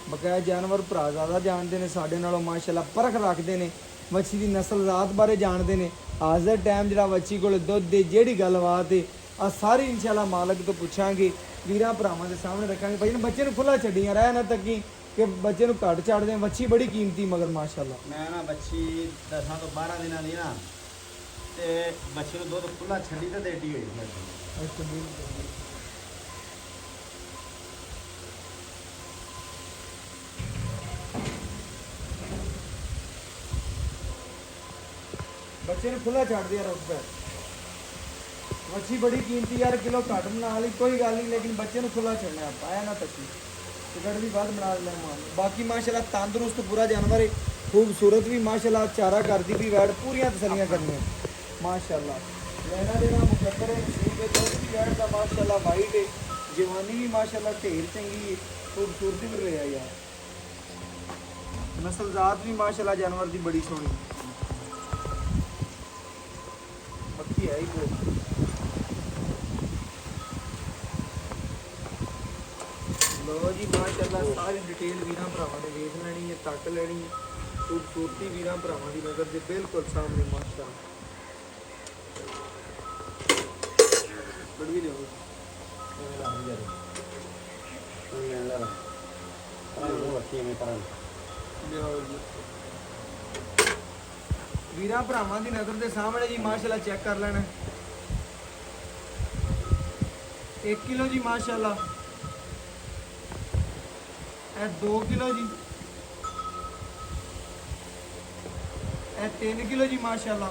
ਬਕਾਇਆ ਜਾਨਵਰ ਭਰਾ ਜ਼ਿਆਦਾ ਜਾਣਦੇ ਨੇ ਸਾਡੇ ਨਾਲੋਂ ਮਾਸ਼ਾਅੱਲਾ ਪਰਖ ਰੱਖਦੇ ਨੇ ਵੱਛੀ ਦੀ ਨਸਲ ਜ਼ਾਤ ਬਾਰੇ ਜਾਣਦੇ ਨੇ ਅੱਜ ਦਾ ਟਾਈਮ ਜਿਹੜਾ ਵੱਛੀ ਕੋਲ ਦੁੱਧ ਦੇ ਜਿਹੜੀ ਗੱਲਬਾਤ ਹੈ ਆ ਸਾਰੀ ਇਨਸ਼ਾਅੱਲਾ ਮਾਲਕ ਤੋਂ ਪੁੱਛਾਂਗੇ ਵੀਰਾਂ ਭਰਾਵਾਂ ਦੇ ਸਾਹਮਣੇ ਰੱਖਾਂਗੇ ਭਾਈਜਨ ਬੱਚੇ ਨੂੰ ਖੁੱਲਾ ਛੱਡੀਆਂ ਰਹਿ ਨਾ ਤੱਕੀ ਕਿ ਬੱਚੇ ਨੂੰ ਘੱਟ ਛੱਡਦੇ ਵੱਛੀ ਬੜੀ ਕੀਮਤੀ ਮਗਰ ਮਾਸ਼ਾਅੱਲਾ ਮੈਂ ਨਾ ਬੱਚੀ 10 ਤੋਂ 12 ਦਿਨਾਂ ਦੀ ਨਾ ਤੇ ਬੱਚੇ ਨੂੰ ਦੁੱਧ ਖੁੱਲਾ ਛੱਡੀ ਤੇ ਦੇਟੀ ਹੋਈ ਸੀ ਬੱਚੇ ਨੂੰ ਖੁੱਲਾ ਛੱਡ ਦੇ ਯਾਰ ਉਸ ਪੈ ਵੱਛੀ ਬੜੀ ਕੀਮਤੀ ਯਾਰ ਕਿਲੋ ਘੱਟ ਬਣਾ ਲਈ ਕੋਈ ਗੱਲ ਨਹੀਂ ਲੇਕਿਨ ਬੱਚੇ ਨੂੰ ਖੁੱਲਾ ਛੱਡਣਾ ਆਪਾਂ ਐ ਨਾ ਤੱਕੀ ਟਿਕਟ ਵੀ ਬਾਅਦ ਬਣਾ ਲੈ ਮਾਨ ਬਾਕੀ ਮਾਸ਼ਾਅੱਲਾ ਤੰਦਰੁਸਤ ਪੂਰਾ ਜਾਨਵਰ ਹੈ ਖੂਬਸੂਰਤ ਵੀ ਮਾਸ਼ਾਅੱਲਾ ਚਾਰਾ ਕਰਦੀ ਵੀ ਵੈੜ ਪੂਰੀਆਂ ਤਸੱਲੀਆਂ ਕਰਨੀਆਂ ਮਾਸ਼ਾਅੱਲਾ ਲੈਣਾ ਦੇਣਾ ਮੁਕੱਦਰ ਹੈ ਨਸੀਬ ਦੇ ਦੁੱਧ ਵੀ ਵੈੜ ਦਾ ਮਾਸ਼ਾਅੱਲਾ ਵਾਈਟ ਹੈ ਜਵਾਨੀ ਵੀ ਮਾਸ਼ਾਅੱਲਾ ਢੇਰ ਚੰਗੀ ਹੈ ਖੂਬਸੂਰਤੀ ਵੀ ਰਿਹਾ ਯਾਰ ਨਸਲ ਜ਼ਾਤ ਵੀ ਮਾਸ਼ਾਅੱਲਾ ਜਾਨਵਰ ਦੀ ਬੜੀ ਸੋਹਣੀ ਮੱਕੀ ਹੈ ਹੀ ਕੋਈ ਲੋ ਜੀ ਮਾਸ਼ਾਅੱਲਾ ਸਾਰੀ ਡਿਟੇਲ ਵੀਰਾਂ ਭਰਾਵਾਂ ਨੇ ਵੇਖ ਲੈਣੀ ਹੈ ਤੱਕ ਲੈਣੀ ਹੈ ਖੂਬਸੂਰਤੀ ਵੀਰਾਂ ਭਰਾਵਾਂ ਦੀ ਨਜ਼ਰ ਦੇ ਬਿਲਕੁਲ ਸਾਹਮਣੇ ਮਾਸ਼ਾਅੱਲਾ ਬੜੀ ਲਿਓ ਵੀਰਾਂ ਭਰਾਵਾਂ ਦੀ ਨਜ਼ਰ ਦੇ ਸਾਹਮਣੇ ਜੀ ਮਾਸ਼ਾਅੱਲਾ ਚੈੱਕ ਕਰ ਲੈਣਾ 1 ਕਿਲੋ ਜੀ ਮਾਸ਼ਾਅੱਲਾ ਇਹ 2 ਕਿਲੋ ਜੀ ਇਹ 3 ਕਿਲੋ ਜੀ ਮਾਸ਼ਾਅੱਲਾ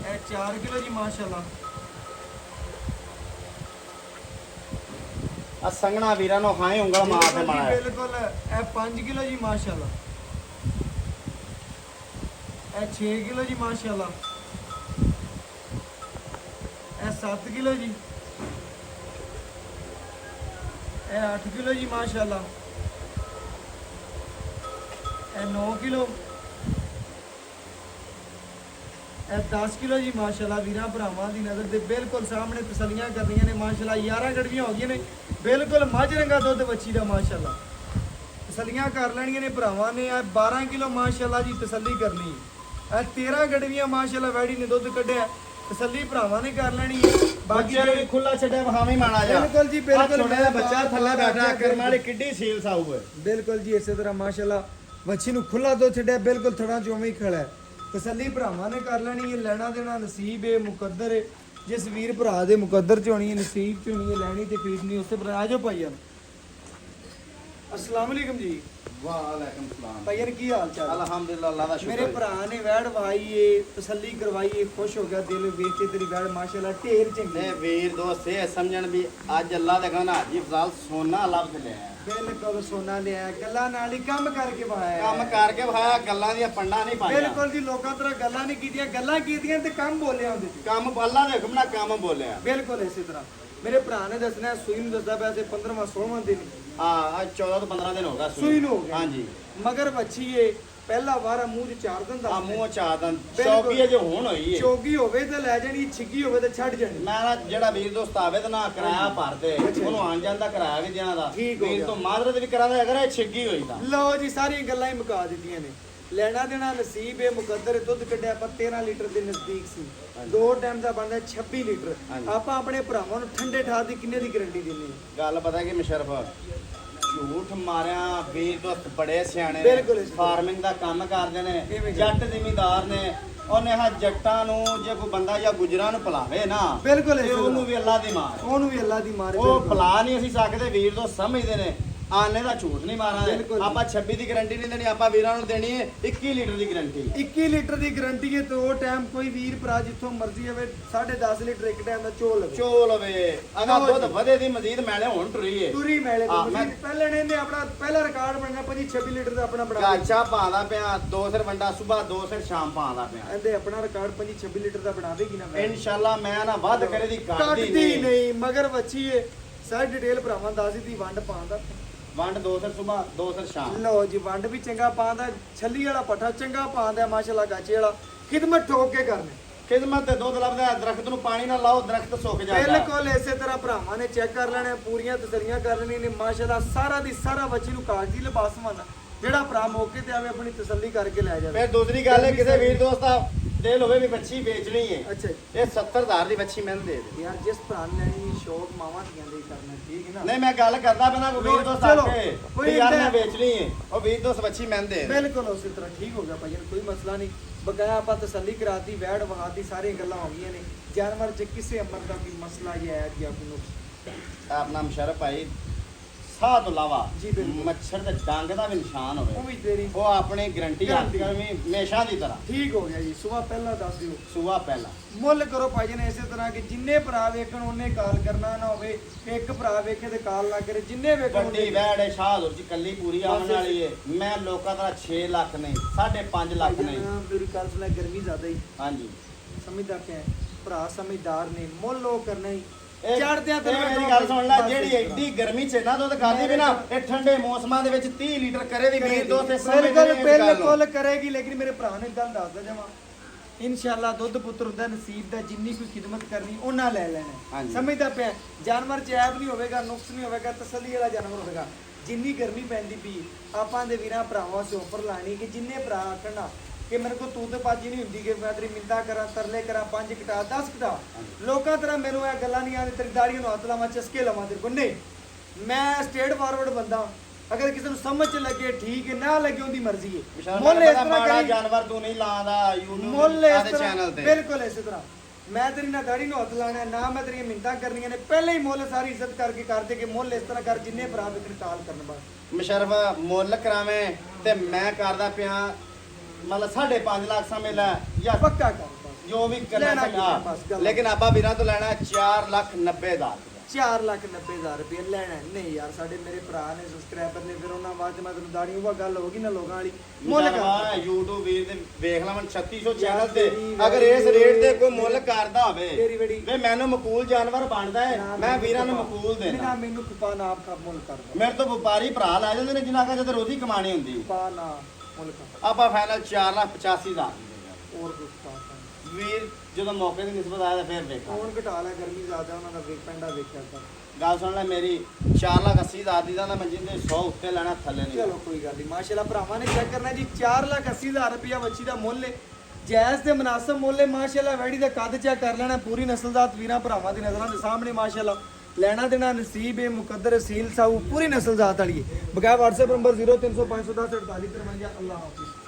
ਇਹ 4 ਕਿਲੋ ਜੀ ਮਾਸ਼ਾਅੱਲਾ ਆ ਸੰਗਣਾ ਵੀਰਾਂ ਨੂੰ ਖਾਏ ਉਂਗਲ ਮਾਰ ਤੇ ਮਾਰਾ ਬਿਲਕੁਲ ਇਹ 5 ਕਿਲੋ ਜੀ ਮਾਸ਼ਾਅੱਲਾ ਇਹ 6 ਕਿਲੋ ਜੀ ਮਾਸ਼ਾਅੱਲਾ ਇਹ 7 ਕਿਲੋ ਜੀ ਇਹ 8 ਕਿਲੋ ਜੀ ਮਾਸ਼ਾਅੱਲਾ ਇਹ 9 ਕਿਲੋ ਇਹ 10 ਕਿਲੋ ਜੀ ਮਾਸ਼ਾਅੱਲਾ ਵੀਰਾਂ ਭਰਾਵਾਂ ਦੀ ਨਜ਼ਰ ਦੇ ਬਿਲਕੁਲ ਸਾਹਮਣੇ ਤਸੱਲੀਆਂ ਕਰਨੀਆਂ ਨੇ ਮਾਸ਼ਾਅੱਲਾ 11 ਗੜਵੀਆਂ ਹੋ ਗਈਆਂ ਨੇ ਬਿਲਕੁਲ ਮੱਝ ਰੰਗਾ ਦੁੱਧ ਵੱਛੀ ਦਾ ਮਾਸ਼ਾਅੱਲਾ ਤਸੱਲੀਆਂ ਕਰ ਲੈਣੀਆਂ ਨੇ ਭਰਾਵਾਂ ਨੇ ਇਹ 12 ਕਿਲੋ ਮਾਸ਼ਾਅੱਲਾ ਜੀ ਤਸੱਲੀ ਕਰਨੀ ਇਹ 13 ਗੜਵੀਆਂ ਮਾਸ਼ਾਅੱਲਾ ਵੈੜੀ ਨੇ ਦੁੱਧ ਕੱਢਿਆ ਤਸੱਲੀ ਭਰਾਵਾਂ ਨੇ ਕਰ ਲੈਣੀ ਹੈ ਬਾਕੀ ਬੱਚੇ ਵੀ ਖੁੱਲਾ ਛੱਡਿਆ ਵਹਾਵੇਂ ਮਾਣਾ ਜਾ ਬਿਲਕੁਲ ਜੀ ਬਿਲਕੁਲ ਛੋਟਾ ਜਿਹਾ ਬੱਚਾ ਥੱਲੇ ਬੈਠਾ ਕਰਮ ਵਾਲੀ ਕਿੱਡੀ ਸੀਲ ਸਾਊ ਹੈ ਬਿਲਕੁਲ ਜੀ ਇਸੇ ਤਰ੍ਹਾਂ ਮਾਸ਼ਾਅੱਲਾ ਵੱਛੀ ਨੂੰ ਖੁੱਲਾ ਦੁੱਧ ਛੱਡਿਆ ਬਿਲਕੁਲ ਥੜਾ ਚੋਵੇਂ ਹੀ ਖੜਾ ਹੈ ਤਸੱਲੀ ਭਰਾਵਾਂ ਨੇ ਕਰ ਲੈਣੀ ਹੈ ਲੈਣਾ ਦੇਣਾ ਨਸੀਬ ਹੈ ਮੁਕੱਦਰ ਹੈ ਜਿਸ ਵੀਰ ਭਰਾ ਦੇ ਮੁਕੱਦਰ ਚ ਹੋਣੀ ਹੈ ਨਸੀਬ ਚ ਹੋਣੀ ਹੈ ਲੈਣੀ ਤੇ ਖਰੀਦਣੀ ਉਸੇ ਪਰ ਆ ਜਾਓ ਭਾਈਆਂ अस्सलाम वालेकुम जी वालेकुम सलाम भाईयान की हाल चाल अल्हम्दुलिल्लाह अल्लाह दा शुक्र मेरे भरा ने वैड़ वाई है तसल्ली करवाई है खुश हो गया दिल वेख के तेरी वैड़ माशाल्लाह ढेर चंगी ने वीर दोस्त ये समझन भी आज अल्लाह दे कहना हाजी अफजाल सोना लभ के ले आया बिल्कुल सोना ले आया गल्ला नाल ही काम करके वाया ਕੰਮ ਕਰਕੇ ਭਾਇਆ ਗੱਲਾਂ ਦੀਆਂ ਪੰਡਾਂ ਨਹੀਂ ਪਾਈਆਂ बिल्कुल जी लोकां तरह गल्ला नहीं कीतियां गल्ला कीतियां ते काम बोलिया ਹੁੰਦੇ ਸੀ ਕੰਮ ਅੱਲਾਹ ਦੇ ਹੁਕਮ ਨਾਲ ਕੰਮ ਬੋਲਿਆ बिल्कुल इसी तरह मेरे भरा ने दसना है सूई ਨੂੰ ਦੱਸਦਾ ਪਿਆ ਸੀ 15ਵਾਂ 16ਵਾਂ ਦਿਨ ਹਾਂ ਅੱਜ 14 ਤੋਂ 15 ਦਿਨ ਹੋ ਗਿਆ ਸੂਈ ਨੂੰ ਹੋ ਗਿਆ। ਹਾਂਜੀ ਮਗਰ ਵੱਛੀ ਏ ਪਹਿਲਾ ਵਾਰ ਮੂੰਹ ਚ ਚਾਰ ਦਿਨ ਆ ਦਾ ਮੂੰਹ ਚਾਦਨ ਬਿਲਕੁਲ। ਚੌਕੀ ਜੇ ਹੁਣ ਹੋਈ ਏ ਚੋਗੀ ਹੋਵੇ ਤੇ ਲੈ ਜਾਣੀ ਛਿੱਗੀ ਹੋਵੇ ਤੇ ਛੱਡ ਜਾਣੀ ਮੈਂ ਨਾ ਜਿਹੜਾ ਵੀਰ ਦੋਸਤ ਆਵੇ ਤੇ ਨਾ ਕਿਰਾਇਆ ਭਰਦੇ ਉਹਨੂੰ ਆਣ ਜਾਣ ਦਾ ਕਿਰਾਇਆ ਵੀ ਦੇਣਾ ਦਾ ਠੀਕ ਹੋ ਵੀਰ ਗਿਆ। ਤੋਂ ਮਾਦਰਤ ਵੀ ਕਰਾਂਦਾ ਅਗਰ ਇਹ ਛਿੱਗੀ ਹੋਈ ਤਾਂ ਲਓ ਜੀ ਸਾਰੀਆਂ ਗੱਲਾਂ ਹੀ ਮੁਕਾ ਦਿੱਤੀਆਂ ਨੇ ਲੈਣਾ ਦੇਣਾ ਨਸੀਬ ਹੈ ਮੁਕੱਦਰ ਹੈ। ਦੁੱਧ ਕੱਢਿਆ ਆਪਾਂ 13 ਲੀਟਰ ਦੇ ਨਜ਼ਦੀਕ ਸੀ ਦੋ ਟਾਈਮ ਦਾ ਬਣਦਾ 26 ਲੀਟਰ ਹਾਂਜੀ। ਆਪਾਂ ਆਪਣੇ ਭਰਾਵਾਂ ਨੂੰ ਠੰਡੇ ਠਾਰ ਦੀ ਕਿੰਨੇ ਦੀ ਗਾਰੰਟੀ ਦਿੰਦੇ ਹਾਂ ਗੱਲ ਪਤਾ ਕਿ ਮਸ਼ਰਫ ਝੂਠ ਮਾਰਿਆ ਵੀਰ ਦੋਸਤ ਬੜੇ ਸਿਆਣੇ ਬਿਲਕੁਲ ਇਸ ਤਰ੍ਹਾਂ। ਫਾਰਮਿੰਗ ਦਾ ਕੰਮ ਕਰਦੇ ਨੇ ਕਿਵੇਂ ਜੀ? ਜੱਟ ਜ਼ਿਮੀਂਦਾਰ ਨੇ ਉਹਨੇ ਹਾ ਜੱਟਾਂ ਨੂੰ ਜੇ ਕੋਈ ਬੰਦਾ ਜਾਂ ਗੁਜਰਾਂ ਨੂੰ ਭੁਲਾਵੇ ਨਾ ਬਿਲਕੁਲ ਤੇ ਇਸੇ ਉਹਨੂੰ ਤਰ੍ਹਾਂ। ਵੀ ਅੱਲਾ ਦੀ ਮਾਰ ਉਹਨੂੰ ਵੀ ਅੱਲਾ ਦੀ ਮਾਰ ਉਹ ਭੁਲਾ ਨਹੀਂ ਅਸੀਂ ਸਕਦੇ ਵੀਰ ਦੋਸਤ ਸਮਝਦੇ ਨੇ ਆਨੇ ਦਾ ਝੂਠ ਨਹੀਂ ਮਾਰਾਂਗੇ ਬਿਲਕੁਲ। ਆਪਾਂ 26 ਦੀ ਗਾਰੰਟੀ ਨਹੀਂ ਦੇਣੀ ਆਪਾਂ ਵੀਰਾਂ ਨੂੰ ਦੇਣੀ ਹੈ 21 ਲੀਟਰ ਦੀ ਗਾਰੰਟੀ 21 ਲੀਟਰ ਦੀ ਗਾਰੰਟੀ ਹੈ ਤੇ ਉਹ ਟਾਈਮ ਕੋਈ ਵੀਰ ਭਰਾ ਜਿੱਥੋਂ ਮਰਜ਼ੀ ਆਵੇ 10.5 ਲੀਟਰ ਇੱਕ ਟਾਈਮ ਦਾ ਚੋ ਲਵੇ ਚੋਲ ਹੋਵੇ ਅਗਾ ਲਓ ਦੁੱਧ ਜੀ। ਵਧੇ ਦੀ ਮਜ਼ੀਦ ਮੈਲੇ ਹੁਣ ਟੁਰੀ ਏ ਪੂਰੀ ਮੈਲੇ ਹਾਂ, ਦੀ ਮੈਂ- ਮਸ਼ੀਨ ਪਹਿਲੇ ਨੇ ਇਹਨੇ ਆਪਣਾ ਪਹਿਲਾ ਰਿਕਾਰਡ ਬਣਨਾ 26 ਲੀਟਰ ਦਾ ਆਪਣਾ ਬਣਾ ਲਿਆ। ਗਾਚਾ ਪਾਉਂਦਾ ਪਿਆ 2 ਸਿਰ ਵੰਡਾ ਸਵੇਰ 2 ਸਿਰ ਸ਼ਾਮ ਪਾਉਂਦਾ ਪਿਆ ਇਹਦੇ ਆਪਣਾ ਰਿਕਾਰਡ 26 ਲੀਟਰ ਦਾ ਬਣਾ ਦੇਗੀ ਨਾ ਮੈਂ ਇਨਸ਼ਾਅੱਲਾ ਮੈਂ ਨਾ ਵੱਧ ਕਰੇ ਦੀ ਕੱਟਦੀ ਕੱਟਦੀ ਨਹੀਂ ਮਗਰ ਵੱਛੀ ਏ ਸਾਰੀ ਡਿਟੇਲ ਭਰਾਵਾਂ ਦੱਸ ਦਿੱਤੀ ਵੰਡ ਪਾਉਂਦਾ ਵੰਡ 2 ਸਿਰ ਸਵੇਰ 2 ਸਿਰ ਸ਼ਾਮ ਲਓ ਜੀ ਵੰਡ ਵੀ ਚੰਗਾ ਪਾਉਂਦਾ ਛੱਲੀ ਵਾਲਾ ਪੱਠਾ ਚੰਗਾ ਪਾਉਂਦਾ ਮਾਸ਼ਾਅੱਲਾ ਗਾਚੇ ਵਾਲਾ ਖਿਦਮਤ ਠੋਕ ਕੇ ਕਰਨੇ ਖਿਦਮਤ ਤੇ ਦੁੱਧ ਲੱਭਦਾ ਹੈ, ਦਰਖਤ ਨੂੰ ਪਾਣੀ ਨਾ ਲਾਓ ਦਰਖਤ ਸੁੱਕ ਜਾਂਦਾ ਬਿਲਕੁਲ ਇਸੇ ਤਰ੍ਹਾਂ ਭਰਾਵਾਂ ਨੇ ਚੈੱਕ ਕਰ ਲੈਣੇ ਪੂਰੀਆਂ ਤਸਰੀਆਂ ਕਰ ਲੈਣੀਆਂ ਨੇ ਮਾਸ਼ਾਅੱਲਾ ਸਾਰਾ ਦੀ ਸਾਰਾ ਬੱਚੀ ਨੂੰ ਕਾਗਜ਼ੀ ਲਿਬਾਸ ਮੰਨ ਜਿਹੜਾ ਭਰਾ ਮੌਕੇ ਤੇ ਆਵੇ ਆਪਣੀ ਤਸੱਲੀ ਕਰਕੇ ਲੈ ਜਾਵੇ ਫਿਰ ਦੂਸਰੀ ਗੱਲ ਹੈ ਕਿਸੇ ਵੀਰ ਦੋਸਤ ਦਾ ਦਿਲ ਹੋਵੇ ਵੀ ਬੱਚੀ ਵੇਚਣੀ ਹੈ ਅੱਛਾ ਜੀ। ਇਹ 70000 ਦੀ ਬੱਚੀ ਮੈਨੂੰ ਦੇ ਦੇ ਯਾਰ ਜਿਸ ਭਰਾ ਨੇ ਲੈਣੀ ਸ਼ੌਕ ਮਾਵਾਂ ਦੀਆਂ ਦੇ ਹੀ ਕਰਨਾ ਠੀਕ ਹੈ ਨਾ ਨਹੀਂ ਮੈਂ ਗੱਲ ਕਰਦਾ ਪੈਣਾ ਕੋਈ ਵੀਰ ਦੋਸਤ ਆ ਚਲੋ, ਕੇ ਕੋਈ ਵੀ ਯਾਰ ਏਦਾਂ- ਮੈਂ ਵੇਚਣੀ ਹੈ ਉਹ ਵੀਰ ਦੋਸਤ ਬੱਚੀ ਮੈਨੂੰ ਦੇ ਦੇ ਬਿਲਕੁਲ ਉਸੇ ਤਰ੍ਹਾਂ ਠੀਕ ਹੋ ਗਿਆ ਭਾਈ ਕੋਈ ਮਸਲਾ ਨਹੀਂ ਬਕਾਇਆ ਆਪਾਂ ਤਸੱਲੀ ਕਰਾਤੀ ਵੈੜ ਵਹਾਤੀ ਸਾਰੀਆਂ ਗੱਲਾਂ ਹੋ ਗਈਆਂ ਨੇ ਜਾਨਵਰ ਚ ਕਿਸੇ ਅਮਰ ਦਾ ਵੀ ਮਸਲਾ ਇਹ ਆਇਆ ਕਿ ਆਪਨੂੰ ਆਪਣਾ ਮੁਸ਼ਰਫ ਭਾਈ ਸਾਹ ਤੋਂ ਇਲਾਵਾ ਜੀ, ਬਿਲਕੁਲ। ਮੱਛਰ ਦੇ ਡੰਗ ਦਾ ਵੀ ਨਿਸ਼ਾਨ ਉਹ ਹੋਵੇ ਵੀ ਤੇਰੀ ਉਹ ਆਪਣੀ ਗਰੰਟੀ Guarantee। ਆਖੀ ਹਮੇਸ਼ਾ ਦੀ ਤਰ੍ਹਾਂ ਠੀਕ ਹੋ ਗਿਆ ਜੀ ਸੁਬਾ ਪਹਿਲਾਂ ਦੱਸ ਦਿਓ ਸੂਆ ਪਹਿਲਾ ਮੁੱਲ ਕਰੋ ਭਾਈ ਜੀ ਨੇ ਇਸੇ ਤਰ੍ਹਾਂ ਕਿ ਜਿੰਨੇ ਭਰਾ ਵੇਖਣ ਉਹਨੇ ਕਾਲ ਕਰਨਾ ਨਾ ਹੋਵੇ ਇੱਕ ਭਰਾ ਵੇਖੇ ਤੇ ਕਾਲ ਨਾ ਕਰੇ ਜਿੰਨੇ ਵੇਖਣ ਵੱਡੀ ਉਹਨੇ ਵੈੜ ਸ਼ਾਹਦੁਰ ਚ ਕੱਲੀ ਪੂਰੀ ਆਉਣ ਬਸ ਵਾਲੀ ਏ ਮੈਂ ਲੋਕਾਂ ਦਾ 6 ਲੱਖ ਨਹੀਂ 5.5 ਲੱਖ ਨਹੀਂ ਮੇਰੀ ਗੱਲ ਸੁਣਾ ਗਰਮੀ ਜ਼ਿਆਦਾ ਹੀ ਹਾਂਜੀ ਸਮਝਦਾ ਪਿਆ ਭਰਾ ਸਮਝਦਾਰ ਨੇ ਮੁੱਲ ਉਹ ਕਰਨਾ ਹੀ ਇਹ- ਚੜਦਿਆਂ ਤੇ ਇਹ ਮੈਂ ਮੇਰੀ ਕਹਾਂ ਗੱਲ ਸੁਣ ਲੈ ਬਸ ਜਿਹੜੀ ਇਸ ਤਰ੍ਹਾਂ। ਐਡੀ ਗਰਮੀ ਚ ਨਾ ਦੁੱਧ ਖਾਦੀ ਵੀ ਨਾ ਇਹ ਠੰਡੇ ਮੌਸਮਾਂ ਦੇ ਵਿੱਚ 30 ਲੀਟਰ ਕਰੇ ਦੀ ਵੀਰ ਦੋਸਤ ਇਹ ਸਮਝਦੇ ਬਿਲਕੁਲ ਨੇ ਇਸ ਗੱਲ ਨੂੰ। ਬਿਲਕੁਲ ਕਰੇਗੀ ਲੇਕਿਨ ਮੇਰੇ ਭਰਾ ਨੇ ਗੱਲ ਦੱਸਦਾ ਜਮਾ ਇਨਸ਼ਾਅੱਲਾ ਦੁੱਧ ਪੁੱਤਰ ਹੁੰਦਾ ਨਸੀਬ ਦਾ ਜਿੰਨੀ ਕੋਈ ਖਿਦਮਤ ਕਰਨੀ ਉਹਨਾਂ ਲੈ ਲੈਣਾ ਹਾਂਜੀ। ਸਮਝਦਾ ਪਿਆ ਜਾਨਵਰ ਚ ਐਬ ਨਹੀਂ ਹੋਵੇਗਾ ਨੁਕਸ ਨਹੀਂ ਹੋਵੇਗਾ ਤਸੱਲੀ ਵਾਲਾ ਜਾਨਵਰ ਹੋਵੇਗਾ ਜਿੰਨੀ ਗਰਮੀ ਪੈਂਦੀ ਪਈ ਆਪਾਂ ਦੇ ਵੀਰਾਂ ਭਰਾਵਾਂ ਸੇ ਉੱਪਰ ਲਾਣੀ ਕਿ ਜਿੰਨੇ ਭਰਾ ਆਖਣਾ ਕਿ ਮੇਰੇ ਕੋਲ ਤੂੰ ਤੇ ਬਾਜੀ ਨਹੀਂ ਹੁੰਦੀ ਕਿ ਮੈਂ ਤੇਰੀ ਮਿੰਤਾ ਕਰਾਂ ਤਰਲੇ ਕਰਾਂ 5 ਘਟਾ 10 ਘਟਾ ਲੋਕਾਂ ਤਰ੍ਹਾਂ ਮੈਨੂੰ ਇਹ ਗੱਲਾਂ ਨਹੀਂ ਆਉਂਦੀ ਤੇਰੀ ਦਾੜੀਆਂ ਨੂੰ ਹੱਥ ਲਾਵਾਂ ਚਸਕੇ ਲਵਾਂ ਤੇਰੇ ਕੋਲ ਨਹੀਂ ਮੈਂ ਸਟੇਟ ਫਾਰਵਰਡ ਬੰਦਾ ਅਗਰ ਕਿਸੇ ਨੂੰ ਸਮਝ ਚ ਲੱਗੇ ਠੀਕ ਹੈ ਨਾ ਲੱਗੇ ਉਹਦੀ ਮਰਜ਼ੀ ਹੈ ਵਿਸ਼ਾਲ ਮੁੱਲ ਮੈਨੂੰ ਇਸ ਪਤਾ ਤਰ੍ਹਾਂ ਮਾੜਾ ਕਰੀ ਜਾਨਵਰ ਤੂੰ ਨਹੀਂ ਲਾਉਂਦਾ YouTube ਮੁੱਲ ਇਸ ਆਦੇ ਚੈਨਲ ਤਰ੍ਹਾਂ ਤੇ ਬਿਲਕੁਲ ਇਸੇ ਤਰ੍ਹਾਂ ਮੈਂ ਤੇਰੀ ਨਾ ਦਾੜੀ ਨੂੰ ਹੱਥ ਲਾਣਾ ਨਾ ਮੈਂ ਤੇਰੀਆਂ ਮਿੰਤਾਂ ਕਰਨੀਆਂ ਨੇ ਪਹਿਲੇ ਹੀ ਮੁੱਲ ਸਾਰੀ ਇੱਜ਼ਤ ਕਰਕੇ ਕਰਦੇ ਕਿ ਮੁੱਲ ਇਸ ਤਰ੍ਹਾਂ ਕਰ ਜਿੰਨੇ ਭਰਾ ਵਿਕਰੀ ਕਾਲ ਕਰਨ ਬਸ ਮੁਸ਼ਰਫ ਮੁੱਲ ਕਰਾਵੇਂ ਤੇ ਮੈਂ ਕਰਦਾ ਪਿਆ ਮਤਲਬ 5.5 ਲੱਖ ਸਮਝ ਲੈ ਜਾਂ ਪੱਕਾ ਕਰ ਬਸ ਜੋ ਵੀ ਕਰਨਾ ਲੈਣਾ ਚਾਹੀਦਾ ਕਿਤੇ ਬਸ ਗੱਲ। ਲੇਕਿਨ ਆਪਾਂ ਵੀਰਾਂ ਤੋਂ ਲੈਣਾ 4,90,000 4,90,000 ਰੁਪਏ ਲੈਣਾ ਹੈ। ਨਹੀਂ ਯਾਰ ਸਾਡੇ ਮੇਰੇ ਭਰਾ ਨੇ ਸਬਸਕ੍ਰਾਈਬਰ ਨੇ ਫਿਰ ਉਹਨਾਂ ਬਾਅਦ 'ਚ ਮੈਂ ਤੈਨੂੰ ਦਾੜੀ ਉਹ ਗੱਲ ਹੋ ਗਈ ਨਾ ਲੋਕਾਂ ਵਾਲੀ ਮੁੱਲ ਕਰ YouTube ਵੀਰ ਤੇ ਵੇਖ ਲਵਾਂ 3600 ਚੈਨਲ ਯਾਰ ਤੇ ਤੇਰੀ ਅਗਰ ਇਸ ਰੇਟ ਤੇ ਕੋਈ ਮੁੱਲ ਕਰਦਾ ਹੋਵੇ ਤੇਰੀ ਬੜੀ ਵੇ ਮੈਨੂੰ ਮਕੂਲ ਜਾਨਵਰ ਬਣਦਾ ਹੈ ਨਾ ਮੈਂ ਵੀਰਾਂ ਨੂੰ ਖਪਾ। ਮਕੂਲ ਨਹੀਂ ਨਾ ਦੇਣਾ ਮੈਨੂੰ ਖਪਾ ਨਾ ਆਪ ਮੁੱਲ ਕਰ ਦੋ ਮੇਰੇ ਤੋਂ ਵਪਾਰੀ ਭਰਾ ਲੈ ਜਾਂਦੇ ਨੇ ਜਿਨ੍ਹਾਂ ਕਾ ਜਦ ਰੋਜ਼ੀ ਕਮਾਣੀ ਹੁੰਦੀ ਖਪਾ ਨਾ ਮੁੱਲ ਕਰ ਆਪਾਂ ਫਾਈਨਲ 4,85,000 ਹੋਰ ਕੁਝ ਖਪਾ ਵੀਰ ਜਦੋਂ ਮੌਕੇ ਦੀ ਨਿਸਬਤ ਆਇਆ ਤਾਂ ਫਿਰ ਵੇਖਾਂ ਕੌਣ ਘਟਾ ਲਿਆ ਗਰਮੀ ਜ਼ਿਆਦਾ ਉਹਨਾਂ ਦਾ ਵੇਖ ਪੈਂਦਾ ਵੇਖਿਆ ਕਰ ਗੱਲ ਸੁਣ ਲੈ ਮੇਰੀ 4,80,000 ਦੀ ਦਾ ਨਾ ਮੈਂ ਜਿੰਦੇ 100 ਉੱਤੇ ਲੈਣਾ ਥੱਲੇ ਨਹੀਂ ਚਲੋ ਕੋਈ ਗੱਲ ਨਹੀਂ ਮਾਸ਼ਾਅੱਲਾ ਭਰਾਵਾਂ ਨੇ ਚੈੱਕ ਕਰਨਾ ਜੀ 4,80,000 ਰੁਪਇਆ ਬੱਚੀ ਦਾ ਮੁੱਲ ਹੈ ਜਾਇਜ਼ ਤੇ ਮੁਨਾਸਬ ਮੁੱਲ ਹੈ ਮਾਸ਼ਾਅੱਲਾ ਵੈੜੀ ਦਾ ਕੱਦ ਚੈੱਕ ਕਰ ਲੈਣਾ ਪੂਰੀ ਨਸਲਜ਼ਾਤ ਵੀਰਾਂ ਭਰਾਵਾਂ ਦੀ ਨਜ਼ਰਾਂ ਦੇ ਸਾਹਮਣੇ ਮਾਸ਼ਾਅੱਲਾ ਲੈਣਾ ਦੇਣਾ ਨਸੀਬ ਹੈ ਮੁਕੱਦਰ ਸੀਲ ਸਾਊ ਪੂਰੀ ਨਸਲਜ਼ਾਤ ਵਾਲੀ ਹੈ ਬਗੈਰ WhatsApp ਨੰਬਰ 0305104853 ਅੱਲਾਹ ਹਾਫਿਜ਼